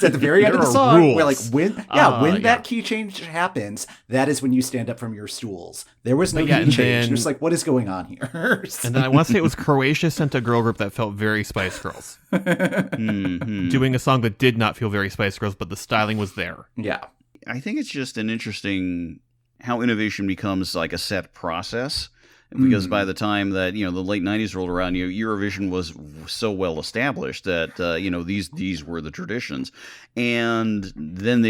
at the very end of the song, rules. where like when that key change happens, that is when you stand up from your stools. There was no key change. It's like, what is going on here? And then I want to say it was Croatia sent a girl group that felt very Spice Girls, doing a song that did not feel very Spice Girls, but the styling was there. Yeah, I think it's just an interesting how innovation becomes like a set process, because by the time that the late 90s rolled around, Eurovision was so well established that these were the traditions, and then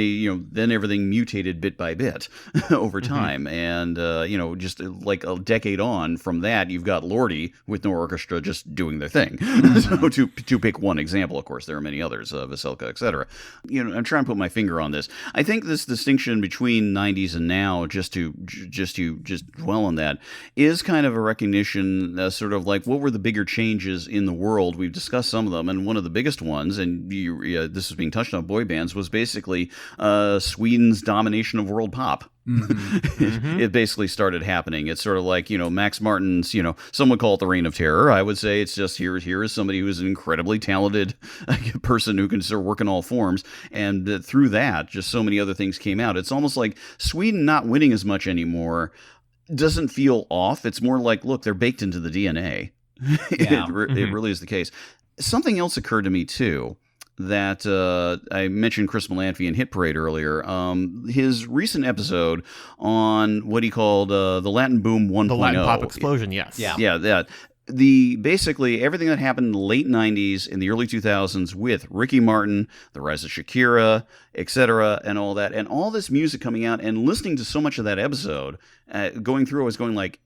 then everything mutated bit by bit over time, and just like a decade on from that, you've got Lordi with no orchestra just doing their thing. So to pick one example, of course there are many others, Veselka, etc. I'm trying to put my finger on this. I think this distinction between 90s and now, just to dwell on that, is kind of a recognition, sort of like what were the bigger changes in the world. We've discussed some of them, and one of the biggest ones, and this is being touched on, boy bands, was basically Sweden's domination of world pop. It basically started happening. It's sort of like, Max Martin's, some would call it the reign of terror. I would say it's just here is somebody who's an incredibly talented person who can sort of work in all forms. And through that, just so many other things came out. It's almost like Sweden not winning as much anymore doesn't feel off. It's more like, look, they're baked into the DNA. Yeah. It really is the case. Something else occurred to me, too, that I mentioned Chris Melanphy in Hit Parade earlier. His recent episode on what he called the Latin Boom 1.0. The Latin Pop Explosion, yes. Yeah, that. Basically everything that happened in the late 90s and the early 2000s with Ricky Martin, the rise of Shakira, etc., and all that, and all this music coming out, and listening to so much of that episode, going through, I was going like,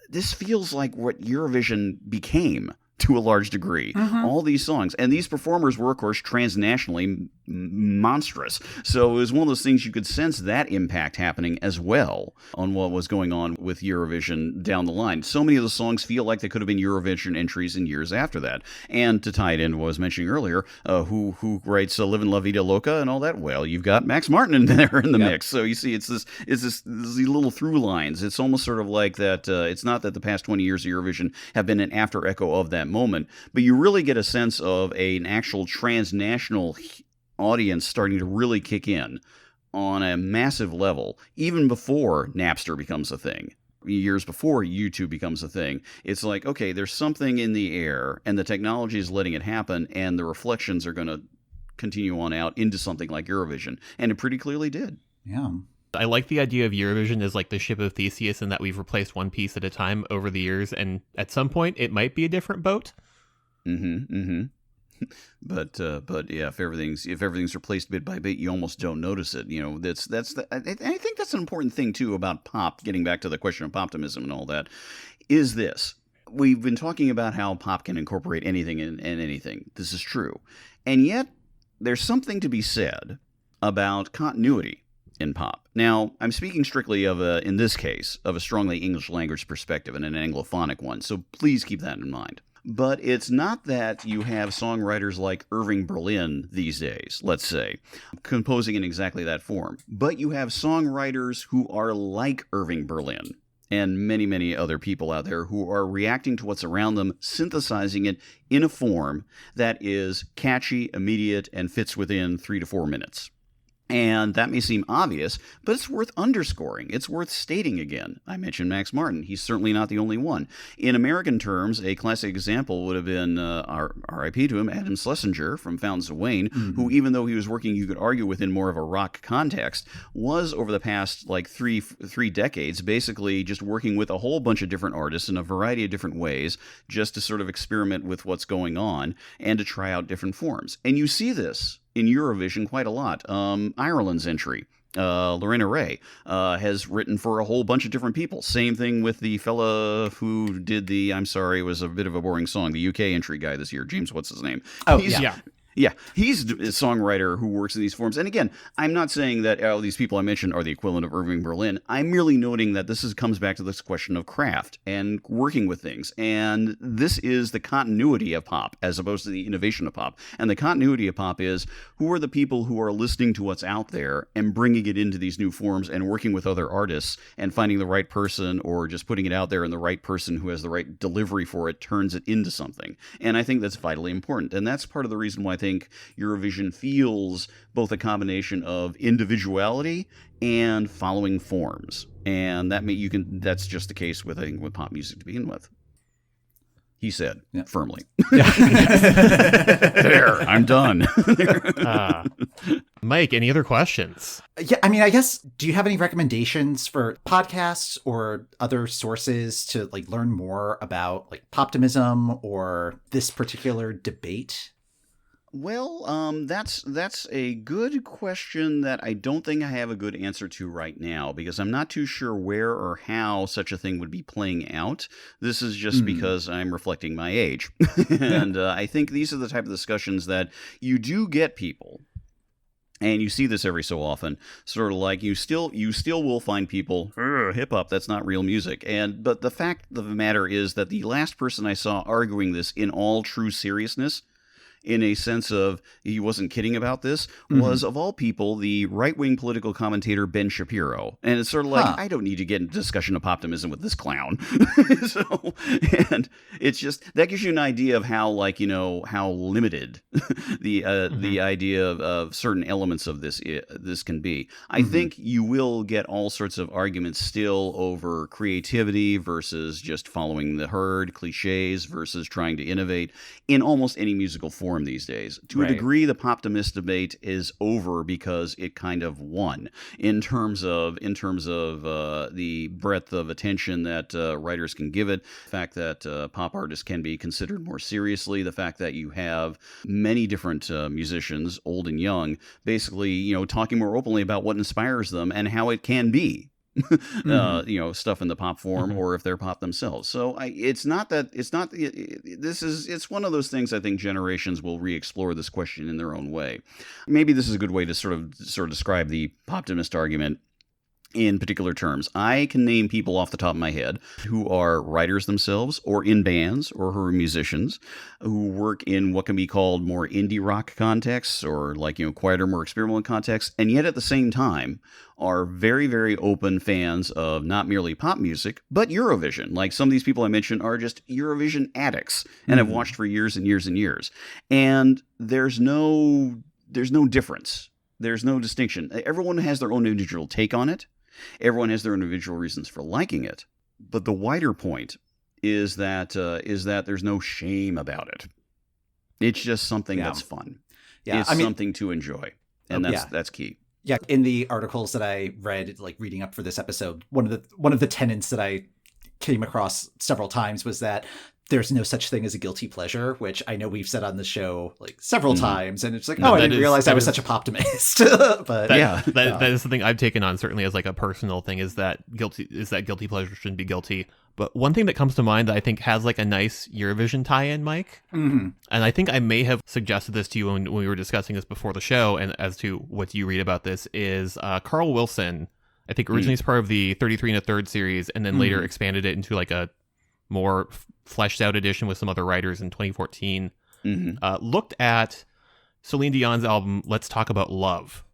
this feels like what Eurovision became to a large degree. All these songs. And these performers were, of course, transnationally monstrous. So it was one of those things you could sense that impact happening as well on what was going on with Eurovision down the line. So many of the songs feel like they could have been Eurovision entries in years after that. And to tie it into what I was mentioning earlier, who writes Livin' La Vida Loca and all that? Well, you've got Max Martin in there in the mix. So you see, it's these little through lines. It's almost sort of like that. It's not that the past 20 years of Eurovision have been an after echo of that moment, but you really get a sense of an actual transnational audience starting to really kick in on a massive level, even before Napster becomes a thing. Years before YouTube becomes a thing. It's like, okay, there's something in the air, and the technology is letting it happen, and the reflections are going to continue on out into something like Eurovision. And it pretty clearly did. Yeah. I like the idea of Eurovision as like the ship of Theseus, and that we've replaced one piece at a time over the years, and at some point it might be a different boat. But yeah, if everything's replaced bit by bit, you almost don't notice it. You know, I think that's an important thing too about pop. Getting back to the question of Poptimism and all that, is this: we've been talking about how pop can incorporate anything and anything. This is true, and yet there's something to be said about continuity in pop. Now, I'm speaking strictly in this case, of a strongly English language perspective and an Anglophonic one. So please keep that in mind. But it's not that you have songwriters like Irving Berlin these days, let's say, composing in exactly that form. But you have songwriters who are like Irving Berlin and many, many other people out there who are reacting to what's around them, synthesizing it in a form that is catchy, immediate, and fits within 3 to 4 minutes. And that may seem obvious, but it's worth underscoring. It's worth stating again. I mentioned Max Martin. He's certainly not the only one. In American terms, a classic example would have been, R.I.P. to him, Adam Schlesinger from Fountains of Wayne, who, even though he was working, you could argue, within more of a rock context, was over the past like three decades basically just working with a whole bunch of different artists in a variety of different ways, just to sort of experiment with what's going on and to try out different forms. And you see this in Eurovision quite a lot. Ireland's entry, Lorena Ray, has written for a whole bunch of different people. Same thing with the fella who did it was a bit of a boring song, the UK entry guy this year, James, what's his name? Oh, yeah. Yeah, he's a songwriter who works in these forms. And again, I'm not saying that these people I mentioned are the equivalent of Irving Berlin. I'm merely noting that this comes back to this question of craft and working with things. And this is the continuity of pop as opposed to the innovation of pop. And the continuity of pop is, who are the people who are listening to what's out there and bringing it into these new forms and working with other artists and finding the right person, or just putting it out there and the right person who has the right delivery for it turns it into something. And I think that's vitally important. And that's part of the reason why I think Eurovision feels both a combination of individuality and following forms, and that's just the case with pop music to begin with. He said, firmly. There, I'm done. Mike, any other questions? Yeah, I mean, I guess, do you have any recommendations for podcasts or other sources to like learn more about like Poptimism or this particular debate? Well, that's a good question that I don't think I have a good answer to right now, because I'm not too sure where or how such a thing would be playing out. This is just because I'm reflecting my age. And I think these are the type of discussions that you do get people, and you see this every so often, sort of like you still will find people, hip hop, that's not real music. But the fact of the matter is that the last person I saw arguing this in all true seriousness, in a sense of he wasn't kidding about this, was, of all people, the right-wing political commentator Ben Shapiro. And it's sort of like, I don't need to get into discussion of Poptimism with this clown. And it's just, that gives you an idea of how, like, you know, how limited the idea of certain elements of this can be. I think you will get all sorts of arguments still over creativity versus just following the herd, cliches versus trying to innovate in almost any musical form these days. To a degree, the Poptimist debate is over because it kind of won in terms of the breadth of attention that writers can give it, the fact that pop artists can be considered more seriously, the fact that you have many different musicians, old and young, basically, you know, talking more openly about what inspires them and how it can be stuff in the pop form, or if they're pop themselves. So it's one of those things I think generations will re-explore this question in their own way. Maybe this is a good way to sort of describe the Poptimist argument in particular terms. I can name people off the top of my head who are writers themselves, or in bands, or who are musicians, who work in what can be called more indie rock contexts, or quieter, more experimental contexts, and yet at the same time are very, very open fans of not merely pop music, but Eurovision. Like some of these people I mentioned are just Eurovision addicts and have watched for years and years and years. And there's no difference. There's no distinction. Everyone has their own individual take on it. Everyone has their individual reasons for liking it. But the wider point is that there's no shame about it. It's just something that's fun. Yeah, it's something to enjoy. And that's key. Yeah, in the articles that I read, reading up for this episode, one of the tenets that I came across several times was that there's no such thing as a guilty pleasure, which I know we've said on the show several times, and it's I didn't realize I was such a Poptimist. But that is something I've taken on certainly as a personal thing, is that guilty pleasure shouldn't be guilty. But one thing that comes to mind that I think has a nice Eurovision tie-in, Mike, and I think I may have suggested this to you when we were discussing this before the show, and as to what you read about this, is Carl Wilson. I think originally it's part of the 33 1/3 series, and then later expanded it into a more fleshed out edition with some other writers in 2014. Looked at Celine Dion's album Let's Talk About Love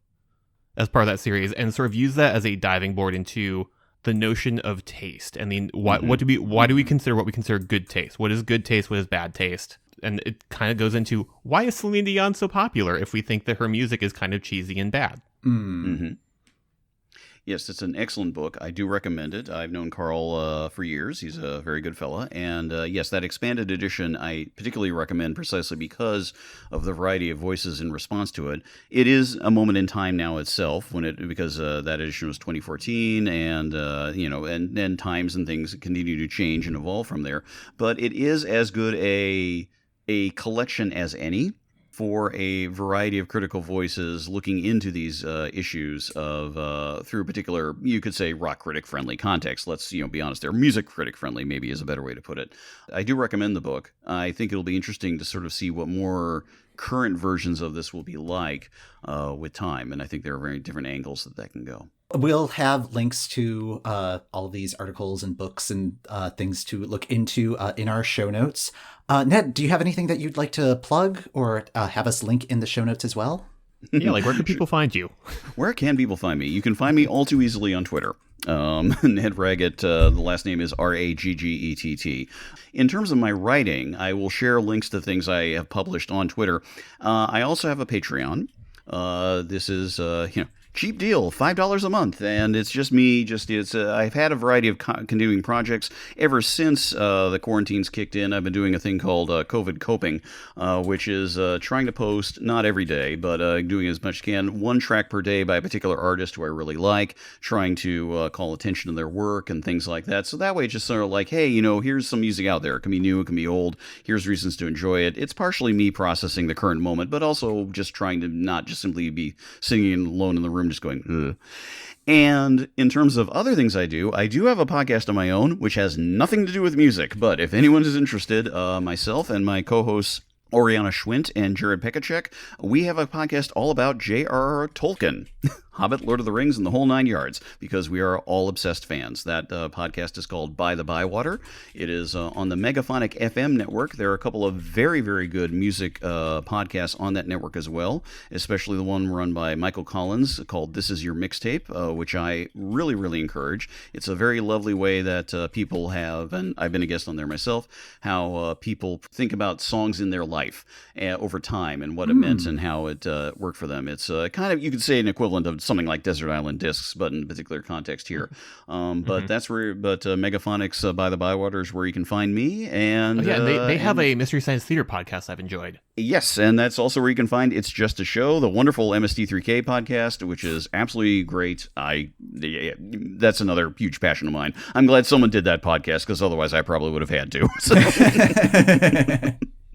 as part of that series, and sort of used that as a diving board into the notion of taste. And why do we consider what we consider good taste? What is good taste? What is bad taste? And it kind of goes into, why is Celine Dion so popular if we think that her music is kind of cheesy and bad? Yes, it's an excellent book. I do recommend it. I've known Carl for years. He's a very good fella. And yes, that expanded edition I particularly recommend precisely because of the variety of voices in response to it. It is a moment in time now itself, because that edition was 2014, and and times and things continue to change and evolve from there. But it is as good a collection as any for a variety of critical voices looking into these issues of through a particular, you could say, rock critic friendly context. Let's be honest there. Music critic friendly maybe is a better way to put it. I do recommend the book. I think it'll be interesting to sort of see what more current versions of this will be like with time, and I think there are very different angles that can go. We'll have links to all of these articles and books and things to look into in our show notes. Ned, do you have anything that you'd like to plug or have us link in the show notes as well? Yeah, where can people find you? Where can people find me? You can find me all too easily on Twitter. Ned Raggett, the last name is Raggett. In terms of my writing, I will share links to things I have published on Twitter. I also have a Patreon. This is, cheap deal, $5 a month, and it's just me. I've had a variety of continuing projects ever since the quarantines kicked in. I've been doing a thing called COVID Coping, which is trying to post, not every day, but doing as much as can, one track per day by a particular artist who I really like, trying to call attention to their work and things like that. So that way it's just sort of hey, here's some music out there. It can be new, it can be old. Here's reasons to enjoy it. It's partially me processing the current moment, but also just trying to not just simply be singing alone in the room, just going, ugh. And in terms of other things I do have a podcast of my own, which has nothing to do with music. But if anyone is interested, myself and my co-hosts Oriana Schwint and Jared Pekacek, we have a podcast all about J.R.R. Tolkien, Hobbit, Lord of the Rings, and the whole 9 yards, because we are all obsessed fans. That podcast is called By the Bywater. It is on the Megaphonic FM network. There are a couple of very, very good music podcasts on that network as well, especially the one run by Michael Collins called This Is Your Mixtape, which I really, really encourage. It's a very lovely way that people have, and I've been a guest on there myself, how people think about songs in their life over time and what it meant and how it worked for them. It's kind of, you could say, an equivalent of something like Desert Island Discs, but in a particular context here. But that's where, Megaphonics By the Bywater is where you can find me. And they have a Mystery Science Theater podcast I've enjoyed. Yes, and that's also where you can find It's Just a Show, the wonderful MST3K podcast, which is absolutely great. That's another huge passion of mine. I'm glad someone did that podcast, because otherwise I probably would have had to. So.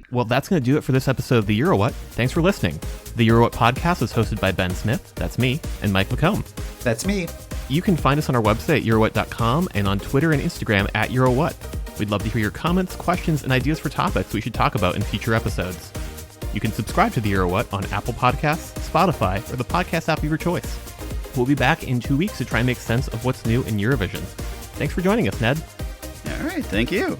Well, that's going to do it for this episode of The Euro What. Thanks for listening. The Euro What podcast is hosted by Ben Smith, that's me, and Mike McComb. That's me. You can find us on our website, eurowhat.com, and on Twitter and Instagram at Eurowhat. We'd love to hear your comments, questions, and ideas for topics we should talk about in future episodes. You can subscribe to the Eurowhat on Apple Podcasts, Spotify, or the podcast app of your choice. We'll be back in 2 weeks to try and make sense of what's new in Eurovision. Thanks for joining us, Ned. All right, thank you.